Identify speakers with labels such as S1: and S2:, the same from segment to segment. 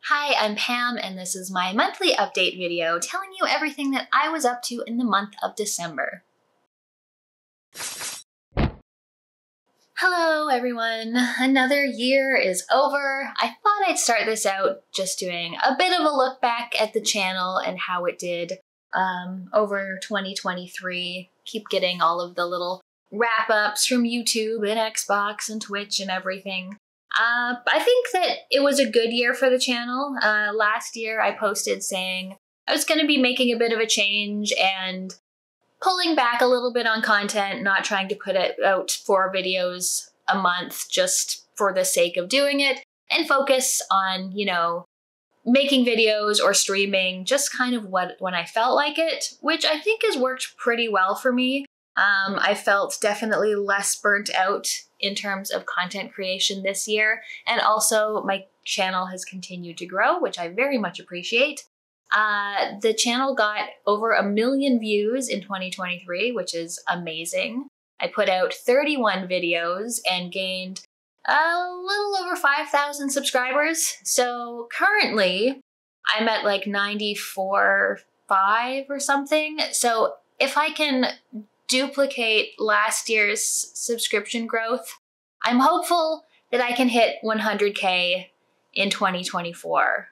S1: Hi, I'm Pam, and this is my monthly update video telling you everything that I was up to in the month of December. Hello everyone, another year is over. I thought I'd start this out just doing a bit of a look back at the channel and how it did over 2023. Keep getting all of the little wrap-ups from YouTube and Xbox and Twitch and everything. I think that it was a good year for the channel. Last year I posted saying I was going to be making a bit of a change and pulling back a little bit on content, not trying to put it out 4 videos a month just for the sake of doing it, and focus on, you know, making videos or streaming just kind of when I felt like it, which I think has worked pretty well for me. I felt definitely less burnt out in terms of content creation this year, and also my channel has continued to grow, which I very much appreciate. The channel got over 1 million views in 2023, which is amazing. I put out 31 videos and gained a little over 5,000 subscribers. So currently I'm at like 94.5 or something. So if I can duplicate last year's subscription growth, I'm hopeful that I can hit 100K in 2024.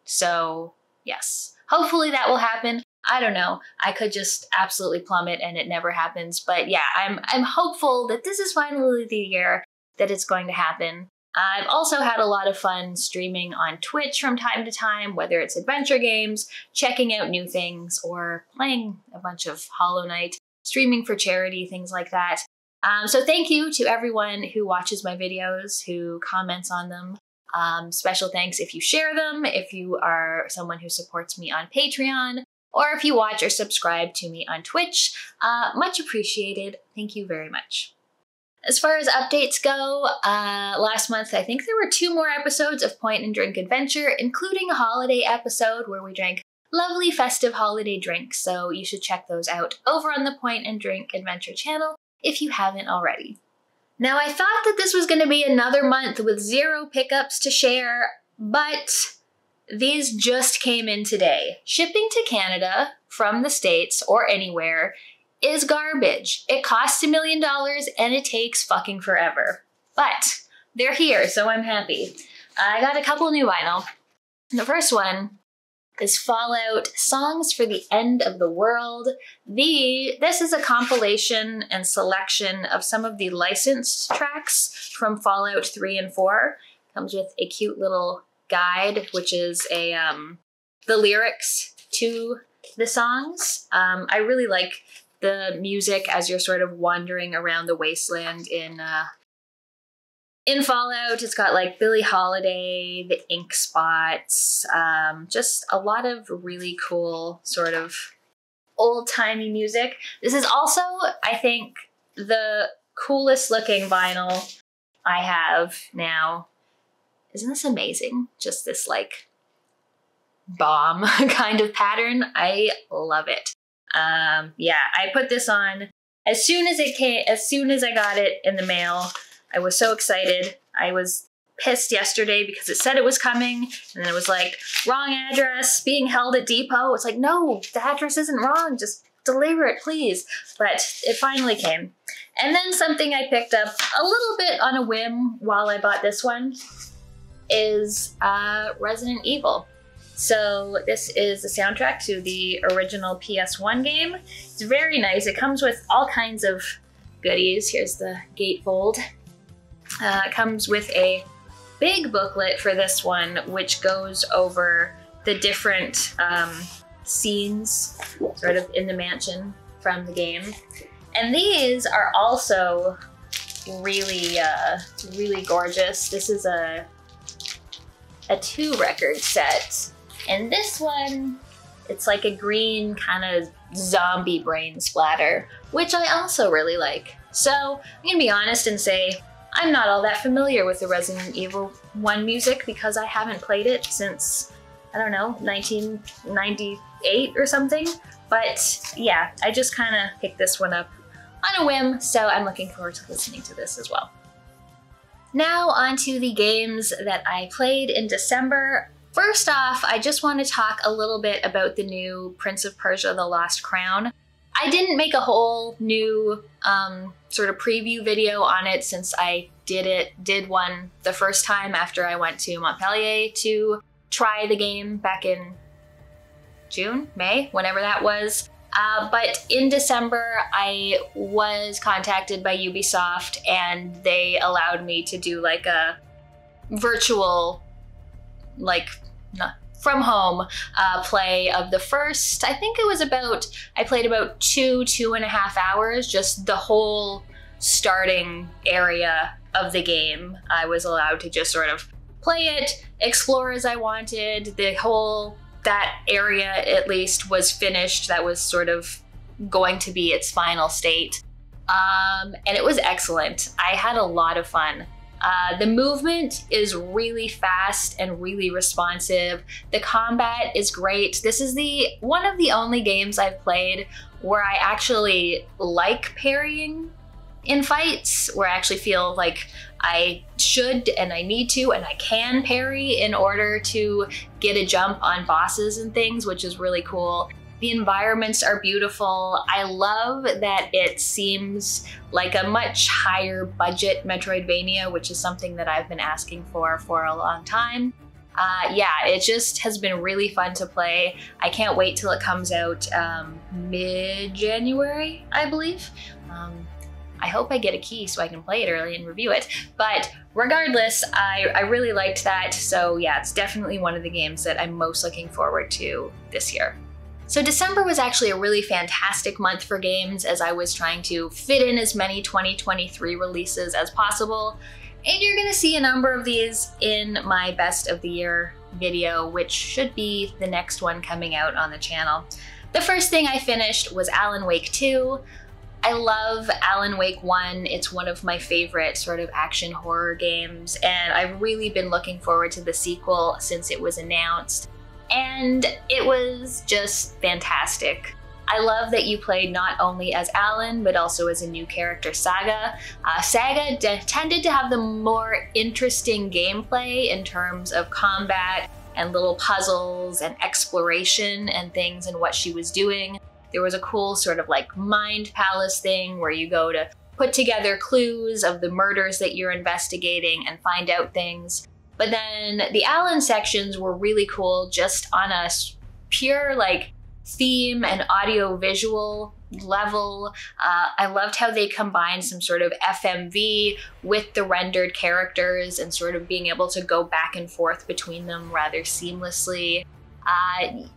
S1: So yes, hopefully that will happen. I don't know. I could just absolutely plummet and it never happens. But yeah, I'm hopeful that this is finally the year that it's going to happen. I've also had a lot of fun streaming on Twitch from time to time, whether it's adventure games, checking out new things, or playing a bunch of Hollow Knight, streaming for charity, things like that. So thank you to everyone who watches my videos, who comments on them. Special thanks if you share them, if you are someone who supports me on Patreon, or if you watch or subscribe to me on Twitch. Much appreciated. Thank you very much. As far as updates go, last month I think there were 2 more episodes of Point and Drink Adventure, including a holiday episode where we drank lovely festive holiday drinks, so you should check those out over on the Point and Drink Adventure channel if you haven't already. Now, I thought that this was going to be another month with 0 pickups to share, but these just came in today. Shipping to Canada from the States or anywhere is garbage. It costs $1 million and it takes fucking forever. But they're here, so I'm happy. I got a couple new vinyl. The first one is Fallout Songs for the End of the World. This is a compilation and selection of some of the licensed tracks from Fallout 3 and 4. Comes with a cute little guide, which is the lyrics to the songs. I really like the music as you're sort of wandering around the wasteland in Fallout. It's got like Billie Holiday, the Ink Spots, just a lot of really cool sort of old-timey music. This is also, I think, the coolest looking vinyl I have now. Isn't this amazing? Just this like bomb kind of pattern. I love it. Yeah, I put this on as soon as it came, as soon as I got it in the mail. I was so excited. I was pissed yesterday because it said it was coming, and then it was like, wrong address, being held at depot. It's like, no, the address isn't wrong, just deliver it, please. But it finally came. And then something I picked up a little bit on a whim while I bought this one is Resident Evil. So this is the soundtrack to the original PS1 game. It's very nice. It comes with all kinds of goodies. Here's the gatefold. It comes with a big booklet for this one, which goes over the different scenes sort of in the mansion from the game. And these are also really, really gorgeous. This is a 2-record set. And this one, it's like a green kind of zombie brain splatter, which I also really like. So I'm gonna be honest and say I'm not all that familiar with the Resident Evil 1 music because I haven't played it since, I don't know, 1998 or something. But yeah, I just kind of picked this one up on a whim, so I'm looking forward to listening to this as well. Now onto the games that I played in December. First off, I just want to talk a little bit about the new Prince of Persia: The Lost Crown. I didn't make a whole new sort of preview video on it since I did one the first time after I went to Montpellier to try the game back in June, May, whenever that was. But in December, I was contacted by Ubisoft and they allowed me to do like a virtual, from home play of the first, I think it was I played about 2.5 hours, just the whole starting area of the game. I was allowed to just sort of play it, explore as I wanted. That area at least was finished. That was sort of going to be its final state. And it was excellent. I had a lot of fun. The movement is really fast and really responsive. The combat is great. This is one of the only games I've played where I actually like parrying in fights, where I actually feel like I should and I need to and I can parry in order to get a jump on bosses and things, which is really cool. The environments are beautiful. I love that it seems like a much higher budget Metroidvania, which is something that I've been asking for a long time. Yeah, it just has been really fun to play. I can't wait till it comes out mid-January, I believe. I hope I get a key so I can play it early and review it. But regardless, I really liked that. So yeah, it's definitely one of the games that I'm most looking forward to this year. So December was actually a really fantastic month for games, as I was trying to fit in as many 2023 releases as possible. And you're gonna see a number of these in my best of the year video, which should be the next one coming out on the channel. The first thing I finished was Alan Wake 2. I love Alan Wake 1. It's one of my favorite sort of action horror games, and I've really been looking forward to the sequel since it was announced. And it was just fantastic. I love that you played not only as Alan, but also as a new character, Saga. Saga tended to have the more interesting gameplay in terms of combat and little puzzles and exploration and things and what she was doing. There was a cool sort of like mind palace thing where you go to put together clues of the murders that you're investigating and find out things. But then the Alan sections were really cool just on a pure like theme and audio visual level. I loved how they combined some sort of FMV with the rendered characters and sort of being able to go back and forth between them rather seamlessly.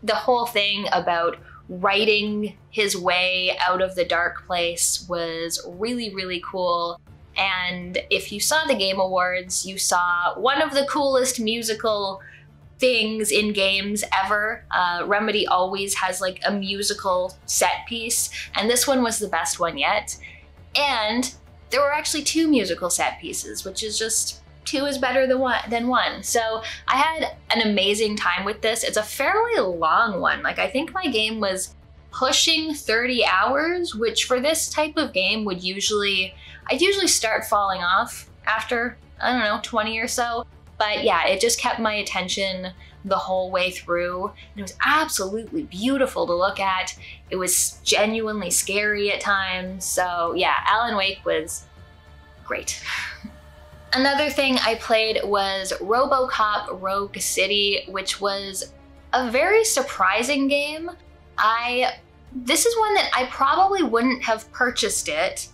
S1: The whole thing about writing his way out of the dark place was really, really cool. And if you saw the Game Awards, you saw one of the coolest musical things in games ever. Remedy always has like a musical set piece, and this one was the best one yet. And there were actually 2 musical set pieces, which is just 2 is better than one. So I had an amazing time with this. It's a fairly long one. Like I think my game was pushing 30 hours, which for this type of game I'd usually start falling off after, I don't know, 20 or so. But yeah, it just kept my attention the whole way through. And it was absolutely beautiful to look at. It was genuinely scary at times. So yeah, Alan Wake was great. Another thing I played was Robocop Rogue City, which was a very surprising game. This is one that I probably wouldn't have purchased it,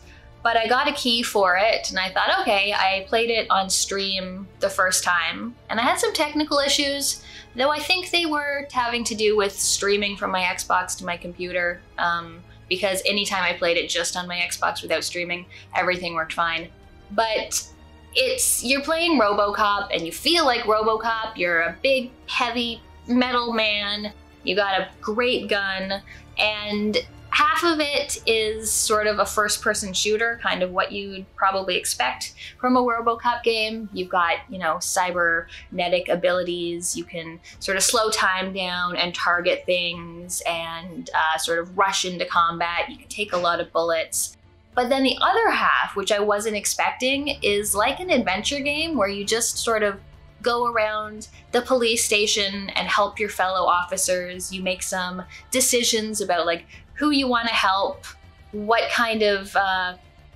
S1: but I got a key for it and I thought, okay, I played it on stream the first time and I had some technical issues, though I think they were having to do with streaming from my Xbox to my computer, because anytime I played it just on my Xbox without streaming, everything worked fine. But you're playing Robocop and you feel like Robocop. You're a big, heavy metal man. You got a great gun, and half of it is sort of a first-person shooter, kind of what you'd probably expect from a Robocop game. You've got, you know, cybernetic abilities. You can sort of slow time down and target things and sort of rush into combat. You can take a lot of bullets. But then the other half, which I wasn't expecting, is like an adventure game where you just sort of go around the police station and help your fellow officers. You make some decisions about like who you want to help, what kind of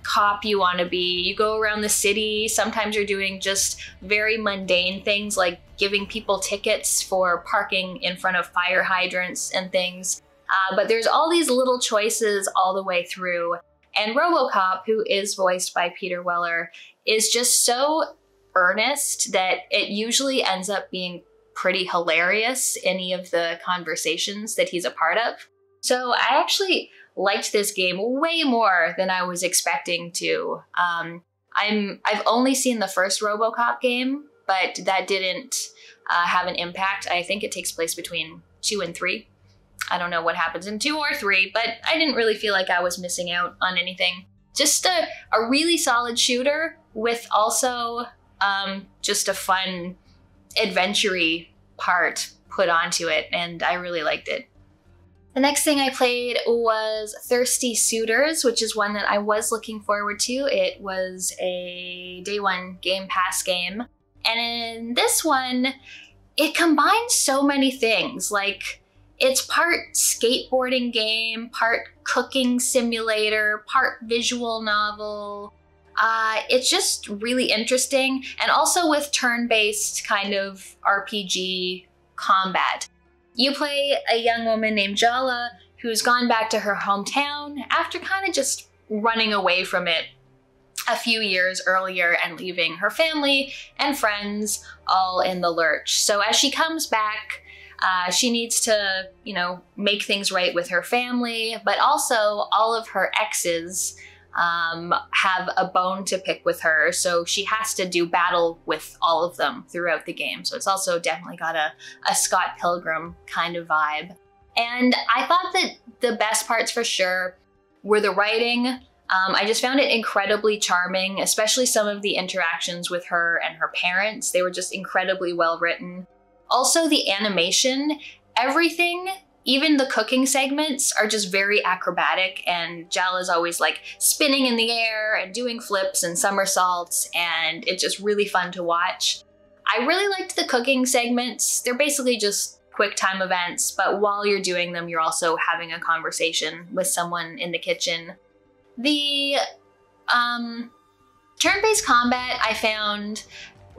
S1: cop you want to be. You go around the city. Sometimes you're doing just very mundane things like giving people tickets for parking in front of fire hydrants and things. But there's all these little choices all the way through. And Robocop, who is voiced by Peter Weller, is just so earnest that it usually ends up being pretty hilarious, any of the conversations that he's a part of. So I actually liked this game way more than I was expecting to. I've only seen the first Robocop game, but that didn't have an impact. I think it takes place between 2 and 3. I don't know what happens in 2 or 3, but I didn't really feel like I was missing out on anything. Just a really solid shooter with also just a fun adventure-y part put onto it, and I really liked it. The next thing I played was Thirsty Suitors, which is one that I was looking forward to. It was a day one Game Pass game. And in this one, it combines so many things. Like, it's part skateboarding game, part cooking simulator, part visual novel. It's just really interesting, and also with turn-based kind of RPG combat. You play a young woman named Jala who's gone back to her hometown after kind of just running away from it a few years earlier and leaving her family and friends all in the lurch. So as she comes back, she needs to, make things right with her family, but also all of her exes have a bone to pick with her, so she has to do battle with all of them throughout the game. So it's also definitely got a Scott Pilgrim kind of vibe. And I thought that the best parts for sure were the writing. I just found it incredibly charming, especially some of the interactions with her and her parents. They were just incredibly well written. Also the animation, everything, even the cooking segments are just very acrobatic, and Jala's always like spinning in the air and doing flips and somersaults, and it's just really fun to watch. I really liked the cooking segments. They're basically just quick time events, but while you're doing them, you're also having a conversation with someone in the kitchen. The turn-based combat I found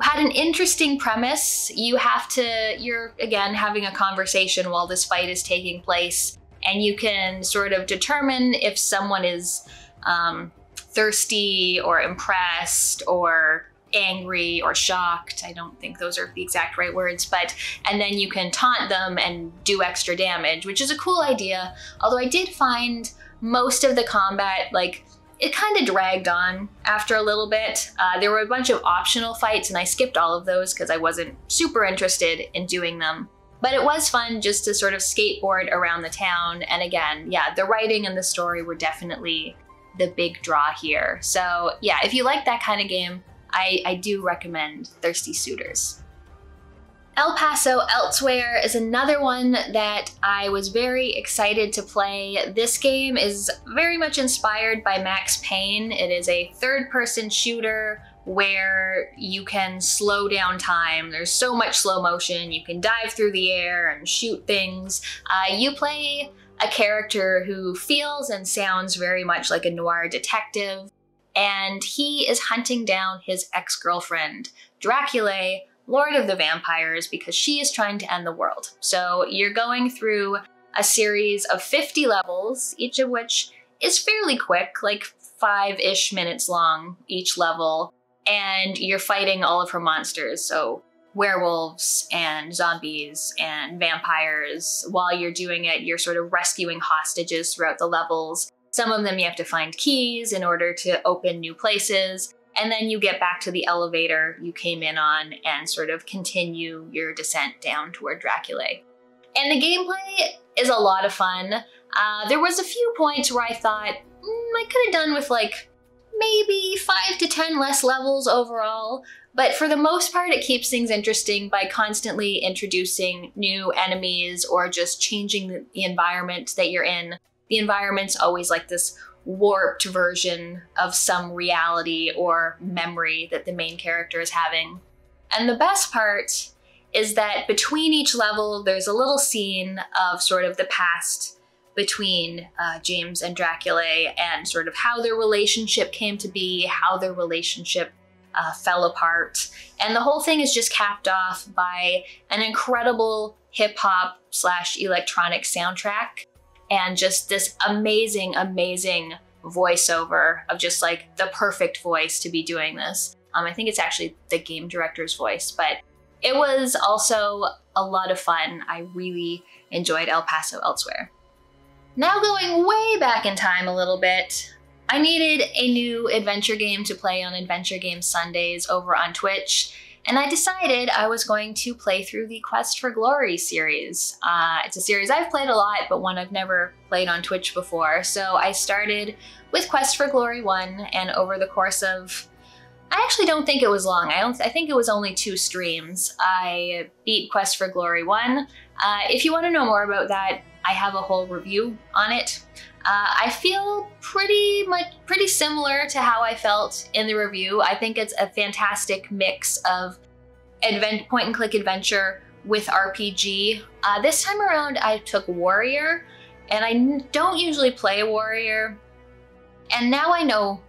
S1: had an interesting premise. You're again having a conversation while this fight is taking place, and you can sort of determine if someone is thirsty or impressed or angry or shocked. I don't think those are the exact right words, and then you can taunt them and do extra damage, which is a cool idea. Although I did find most of the combat, it kind of dragged on after a little bit. There were a bunch of optional fights, and I skipped all of those because I wasn't super interested in doing them. But it was fun just to sort of skateboard around the town. And again, yeah, the writing and the story were definitely the big draw here. So yeah, if you like that kind of game, I do recommend Thirsty Suitors. El Paso Elsewhere is another one that I was very excited to play. This game is very much inspired by Max Payne. It is a third-person shooter where you can slow down time. There's so much slow motion. You can dive through the air and shoot things. You play a character who feels and sounds very much like a noir detective, and he is hunting down his ex-girlfriend, Dracula, Lord of the Vampires, because she is trying to end the world. So you're going through a series of 50 levels, each of which is fairly quick, like 5-ish minutes long each level, and you're fighting all of her monsters, so werewolves and zombies and vampires. While you're doing it, you're sort of rescuing hostages throughout the levels. Some of them you have to find keys in order to open new places. And then you get back to the elevator you came in on and sort of continue your descent down toward Dracula. And the gameplay is a lot of fun. There was a few points where I thought, I could have done with maybe 5 to 10 less levels overall. But for the most part, it keeps things interesting by constantly introducing new enemies or just changing the environment that you're in. The environment's always like this warped version of some reality or memory that the main character is having. And the best part is that between each level, there's a little scene of sort of the past between James and Dracula and sort of how their relationship came to be, how their relationship fell apart. And the whole thing is just capped off by an incredible hip-hop / electronic soundtrack and just this amazing, amazing voiceover of just like the perfect voice to be doing this. I think it's actually the game director's voice, but it was also a lot of fun. I really enjoyed El Paso Elsewhere. Now going way back in time a little bit, I needed a new adventure game to play on Adventure Game Sundays over on Twitch, and I decided I was going to play through the Quest for Glory series. It's a series I've played a lot, but one I've never played on Twitch before. So I started with Quest for Glory 1, and over the course of, I actually don't think it was long. I think it was only 2 streams. I beat Quest for Glory 1. If you want to know more about that, I have a whole review on it. I feel pretty similar to how I felt in the review. I think it's a fantastic mix of point and click adventure with RPG. This time around I took Warrior, and I don't usually play Warrior, and now I know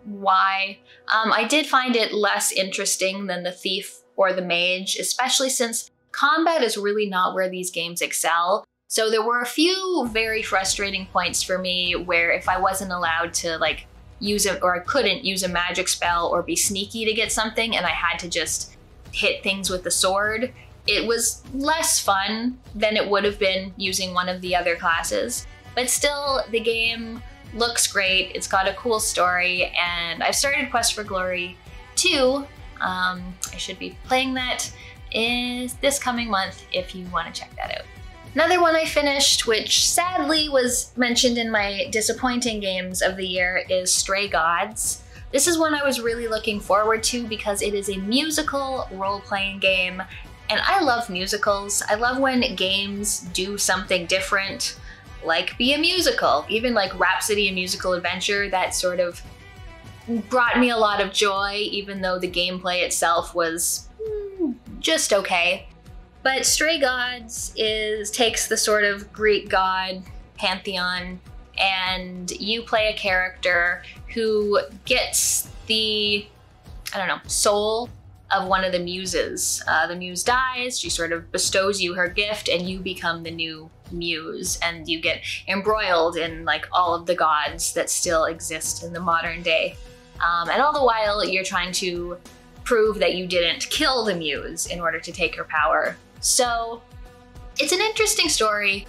S1: why. I did find it less interesting than the Thief or the Mage, especially since combat is really not where these games excel. So there were a few very frustrating points for me where if I wasn't allowed to like use it, or I couldn't use a magic spell or be sneaky to get something, and I had to just hit things with the sword, it was less fun than it would have been using one of the other classes. But still, the game looks great, it's got a cool story, and I've started Quest for Glory 2. I should be playing that this coming month if you want to check that out. Another one I finished, which sadly was mentioned in my disappointing games of the year, is Stray Gods. This is one I was really looking forward to because it is a musical role-playing game, and I love musicals. I love when games do something different, like be a musical. Even like Rhapsody: A Musical Adventure, that sort of brought me a lot of joy, even though the gameplay itself was just okay. But Stray Gods takes the sort of Greek god pantheon, and you play a character who gets the, I don't know, soul of one of the muses. The muse dies, she sort of bestows you her gift, and you become the new muse, and you get embroiled in like all of the gods that still exist in the modern day. And all the while you're trying to prove that you didn't kill the muse in order to take her power. So it's an interesting story.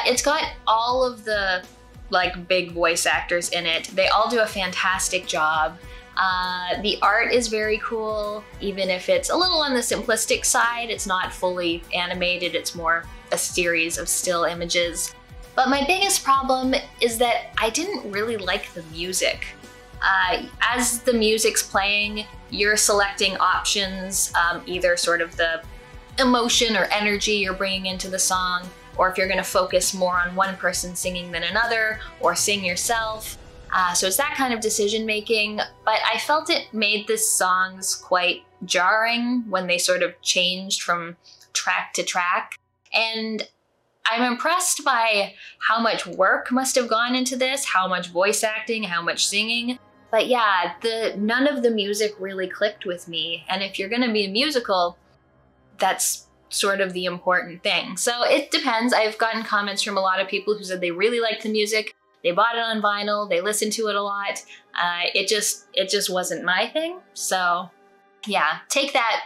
S1: It's got all of the like big voice actors in it. They all do a fantastic job. The art is very cool, even if it's a little on the simplistic side. It's not fully animated, it's more a series of still images. But my biggest problem is that I didn't really like the music. As the music's playing, you're selecting options, either sort of the emotion or energy you're bringing into the song, or if you're going to focus more on one person singing than another, or sing yourself. So it's that kind of decision making, but I felt it made the songs quite jarring when they sort of changed from track to track. And I'm impressed by how much work must have gone into this, how much voice acting, how much singing. But yeah, none of the music really clicked with me. And if you're gonna be a musical, that's sort of the important thing. So it depends. I've gotten comments from a lot of people who said they really liked the music, they bought it on vinyl, they listened to it a lot. It just wasn't my thing. So yeah, take that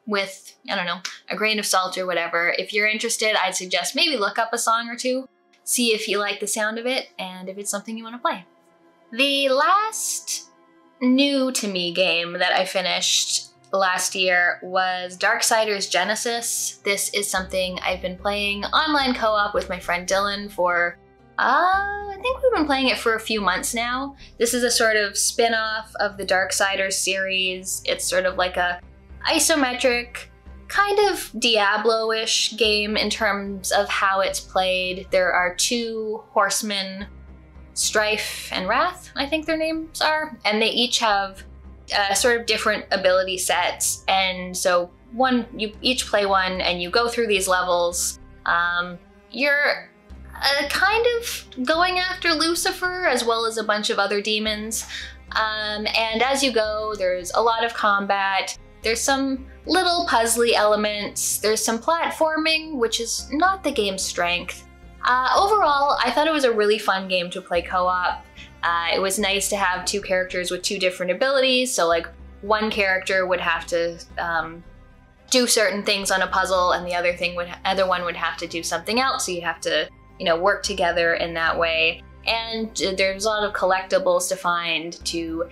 S1: with, I don't know, a grain of salt or whatever. If you're interested, I'd suggest maybe look up a song or two, see if you like the sound of it, and if it's something you want to play. The last new to me game that I finished last year was Darksiders Genesis. This is something I've been playing online co-op with my friend Dylan for, I think we've been playing it for a few months now. This is a sort of spin-off of the Darksiders series. It's sort of like a isometric, kind of Diablo-ish game in terms of how it's played. There are 2 horsemen, Strife and Wrath, I think their names are, and they each have sort of different ability sets. And so you each play one and you go through these levels. You're kind of going after Lucifer as well as a bunch of other demons. And as you go, there's a lot of combat. There's some little puzzly elements. There's some platforming, which is not the game's strength. Overall, I thought it was a really fun game to play co-op. It was nice to have two characters with two different abilities. So like one character would have to do certain things on a puzzle, and the other one would have to do something else. So you'd have to, work together in that way. And there's a lot of collectibles to find to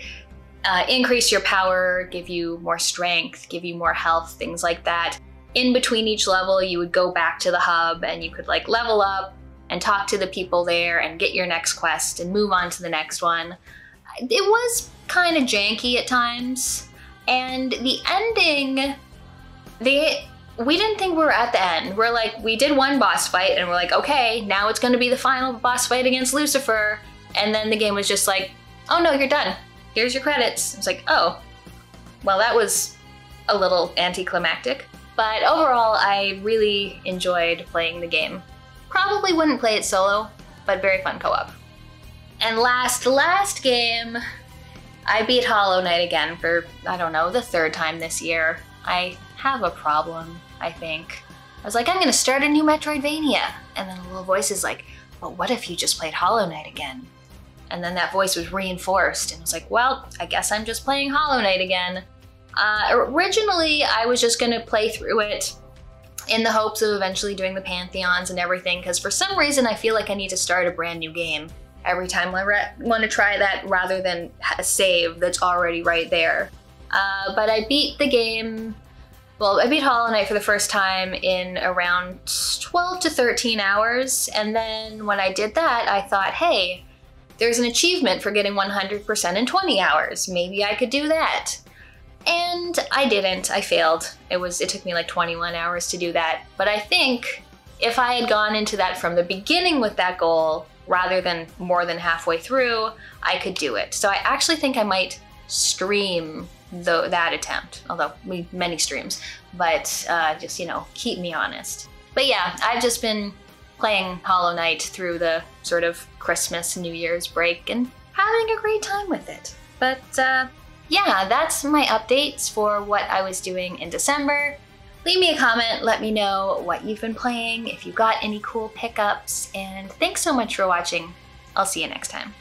S1: increase your power, give you more strength, give you more health, things like that. In between each level, you would go back to the hub and you could like level up and talk to the people there and get your next quest and move on to the next one. It was kind of janky at times. And the ending, we didn't think we were at the end. We did one boss fight and we're like, okay, now it's gonna be the final boss fight against Lucifer. And then the game was just like, oh no, you're done. Here's your credits. It's like, oh, well, that was a little anticlimactic. But overall, I really enjoyed playing the game. Probably wouldn't play it solo, but very fun co-op. And last game, I beat Hollow Knight again for, I don't know, the third time this year. I have a problem, I think. I was like, I'm gonna start a new Metroidvania. And then a little voice is like, well, what if you just played Hollow Knight again? And then that voice was reinforced, and I was like, well, I guess I'm just playing Hollow Knight again. Originally, I was just gonna play through it in the hopes of eventually doing the Pantheons and everything, because for some reason I feel like I need to start a brand new game every time I want to try that rather than a save that's already right there. But I beat the game, I beat Hollow Knight for the first time in around 12 to 13 hours, and then when I did that, I thought, hey, there's an achievement for getting 100% in 20 hours. Maybe I could do that. And I didn't, I failed. It took me like 21 hours to do that. But I think if I had gone into that from the beginning with that goal, rather than more than halfway through, I could do it. So I actually think I might stream that attempt, although many streams, but just, keep me honest. But yeah, I've just been playing Hollow Knight through the sort of Christmas, New Year's break and having a great time with it. But yeah, that's my updates for what I was doing in December. Leave me a comment, let me know what you've been playing, if you got any cool pickups, and thanks so much for watching. I'll see you next time.